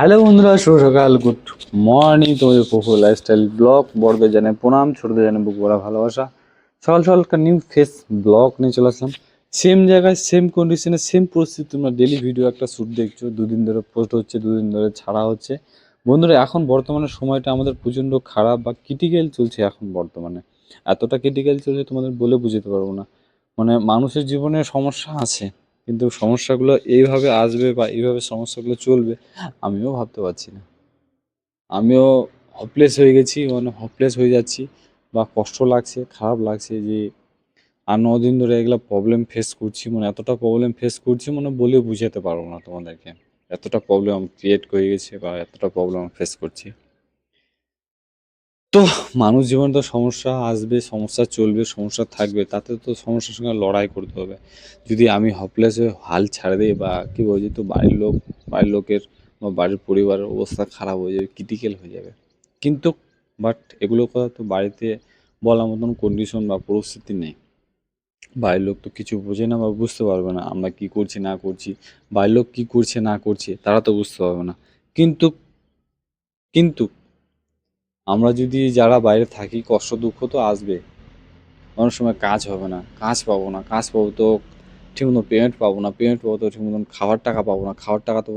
Hello বন্ধুরা, শুভ সকাল, good morning. তোমাদের প্রফুল লাইফস্টাইল ব্লগ বড়দের জানে প্রণাম, ছোটদের জানে বুক ভরা ভালোবাসা। সকাল সকাল একটা নিউ ফেস ব্লগ নিয়ে চলে আসলাম। সেম জায়গায়, সেম কন্ডিশনে, সেম পরিস্থিতি। তোমরা ডেলি ভিডিও একটা শ্যুট দেখছো, দুদিন ধরে পোস্ট হচ্ছে, দুদিন ধরে ছাড়া হচ্ছে। বন্ধুরা, এখন বর্তমানে সময়টা আমাদের প্রচণ্ড খারাপ বা ক্রিটিক্যাল চলছে। এখন বর্তমানে এতটা ক্রিটিক্যাল চলছে তোমাদের বলে বুঝতে পারবো না। মানে মানুষের জীবনে সমস্যা আছে, কিন্তু সমস্যাগুলো এইভাবে আসবে বা এইভাবে সমস্যাগুলো চলবে আমিও ভাবতে পারছি না। আমিও হপলেস হয়ে গেছি, মানে হপলেস হয়ে যাচ্ছি, বা কষ্ট লাগছে, খারাপ লাগছে যে আর 9 দিন ধরে এগুলো প্রবলেম ফেস করছি। মানে এতটা প্রবলেম ফেস করছি, মানে বলে বুঝাতে পারবো না তোমাদেরকে। এতটা প্রবলেম ক্রিয়েট হয়ে গেছে বা এতটা প্রবলেম ফেস করছি। তো মানুষ জীবনে তো সমস্যা আসবে, সমস্যা চলবে, সমস্যা থাকবে, তাতে তো সমস্যার সঙ্গে লড়াই করতে হবে। যদি আমি হপলেস হয়ে হাল ছাড়ে দিই বা কী বলছি, তো বাড়ির লোকের বা বাড়ির পরিবারের অবস্থা খারাপ হয়ে যাবে, ক্রিটিক্যাল হয়ে যাবে। কিন্তু বাট এগুলোর কথা তো বাড়িতে বলার মতন কন্ডিশন বা পরিস্থিতি নেই। বাড়ির লোক তো কিছু বোঝে না বা বুঝতে পারবে না আমরা কী করছি না করছি। বাড়ির লোক কী করছে না করছে তারা তো বুঝতে পারবে না। কিন্তু কিন্তু আমরা যদি যারা বাইরে থাকি, কষ্ট দুঃখ তো আসবে। অনেক সময় কাজ হবে না, কাজ পাবো না, কাজ পাবো তো ঠিক মতো পেমেন্ট পাবো না, পেমেন্ট পাবো তো ঠিক মতন খাওয়ার টাকা পাবো না, খাওয়ার টাকা তো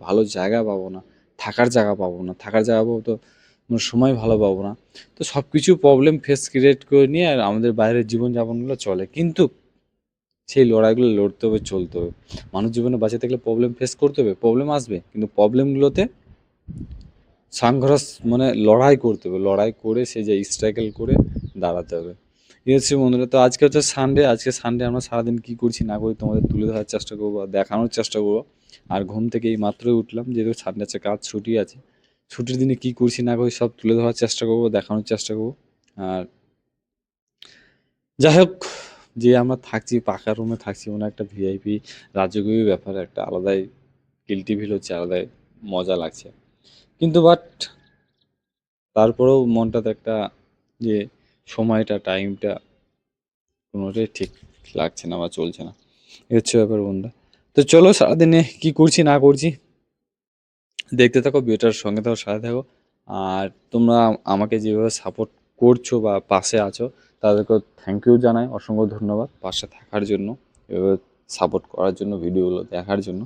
ভালো জায়গা পাবো না, থাকার জায়গা পাবো না, থাকার জায়গা পাবো তো সময় ভালো পাবো না। তো সব কিছু প্রবলেম ফেস ক্রিয়েট করে নিয়ে আর আমাদের বাইরের জীবনযাপনগুলো চলে। কিন্তু সেই লড়াইগুলো লড়তে হবে, চলতে হবে। মানুষ জীবনে বাঁচে থাকলে প্রবলেম ফেস করতে হবে, প্রবলেম আসবে, কিন্তু প্রবলেমগুলোতে সংঘর্ষ মানে লড়াই করতে হবে, লড়াই করে সে যে স্ট্রাগল করে দাঁড়াতে হবে। এই হচ্ছে বন্ধুরা। তো আজকে হচ্ছে সানডে, আজকে সানডে আমরা সারাদিন কী করছি না করি তোমাদের তুলে ধরার চেষ্টা করবো, দেখানোর চেষ্টা করবো। আর ঘুম থেকে এই মাত্রই উঠলাম, যেহেতু সানডে আছে, কাজ ছুটি আছে, ছুটির দিনে কী করছি না করি সব তুলে ধরার চেষ্টা করবো, দেখানোর চেষ্টা করবো। আর যাই হোক, যে আমরা থাকছি পাকা রুমে থাকছি, মানে একটা ভিআইপি রাজকীয় ব্যাপার, একটা আলাদাই গিল্টি ফিল হচ্ছে, আলাদাই মজা লাগছে। কিন্তু বাট তারপরেও মনটাতে একটা যে সময়টা, টাইমটা কোনোটাই ঠিক লাগছে না বা চলছে না। এ হচ্ছে ব্যাপার বন্ধু। তো চলো, সারাদিনে কী করছি না করছি দেখতে থাকো, ভিডিওটার সঙ্গে থাকো, সাথে থাকো। আর তোমরা আমাকে যেভাবে সাপোর্ট করছো বা পাশে আছো, তাদেরকে থ্যাংক ইউ জানাই, অসংখ্য ধন্যবাদ পাশে থাকার জন্য, এভাবে সাপোর্ট করার জন্য, ভিডিওগুলো দেখার জন্য।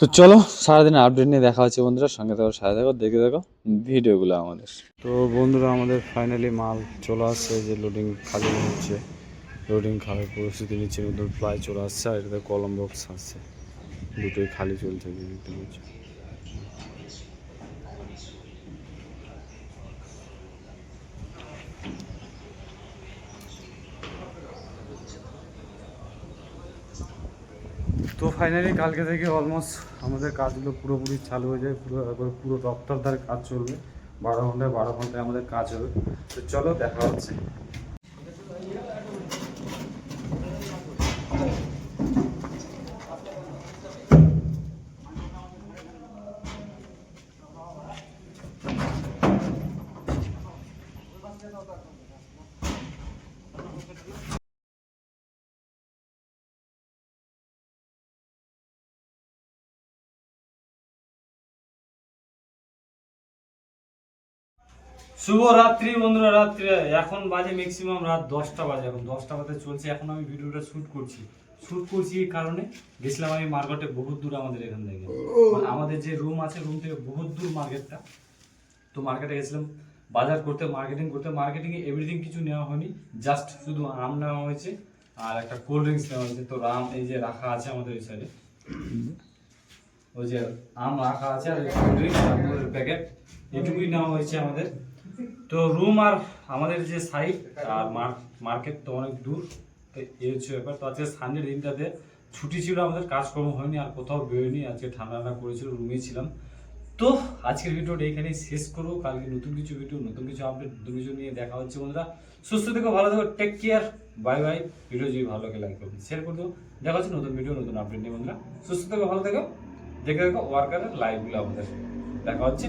তো চলো, সারাদিনের আপডেট নিয়ে দেখা হচ্ছে বন্ধুরা, সঙ্গে থাকো, সাথে থাকো, দেখে দেখো ভিডিওগুলো আমাদের। তো বন্ধুরা, আমাদের ফাইনালি মাল চলে আসছে, যে লোডিং খালি হচ্ছে, লোডিং খালির পরিস্থিতি নিচ্ছে মধ্যে প্রায় চলে আসছে। আর এটাতে কলম বক্স আসছে, দুটোই খালি চলছে দেখতে পাচ্ছি। তো ফাইনালি কালকে থেকে অলমোস্ট আমাদের কাজগুলো পুরোপুরি চালু হয়ে যায়, পুরো একবার পুরো রপ্তার কাজ চলবে, 12 ঘন্টায় আমাদের কাজ হবে। তো চলো দেখা হচ্ছে। শুভ রাত্রি বন্ধুরা, রাত্রি এখন বাজে ম্যাক্সিমাম রাত 10টা বাজে, এখন 10টা বাজে চলছে। এখন আমি ভিডিওটা শ্যুট করছি এই কারণে, গেছিলাম আমি মার্কেটে, বহুত দূর আমাদের এখান থেকে, মানে আমাদের যে রুম আছে, রুম থেকে বহুত দূর মার্কেটটা। তো মার্কেটে গেছিলাম বাজার করতে, মার্কেটিংয়ে এভরিথিং কিছু নেওয়া হয়নি, জাস্ট শুধু আম নেওয়া হয়েছে আর একটা কোল্ড ড্রিঙ্কস নেওয়া হয়েছে। তো আম এই যে রাখা আছে আমাদের ওই সাইডে, ওই যে আম রাখা আছে আর কোল্ড ড্রিঙ্কস প্যাকেট, এটুকুই নেওয়া হয়েছে আমাদের। তো রুম আর আমাদের যে সাইট আর মার্কেট তো অনেক দূর। তো এই হচ্ছে ব্যাপার। তো আজকে সানডে দিনটাতে ছুটি ছিল, আমাদের কাজকর্ম হয়নি আর কোথাও বেরোয়নি, আজকে ঠান্ডা ঠান্ডা করেছিল, রুমেই ছিলাম। তো আজকের ভিডিওটা এখানেই শেষ করবো, কালকে নতুন কিছু ভিডিও, নতুন কিছু আপডেট, নতুন কিছু নিয়ে দেখা হচ্ছে বন্ধুরা। সুস্থ থেকো, ভালো থেকো, take care, bye bye. Video যদি ভালো লাগে লাইক করবেন, শেয়ার করে দেবো। দেখা হচ্ছে নতুন ভিডিও, নতুন আপডেট নিয়ে বন্ধুরা। সুস্থ থেকো, ভালো থেকো, দেখে দেখো ওয়ার্কারের লাইভগুলো আমাদের দেখা হচ্ছে।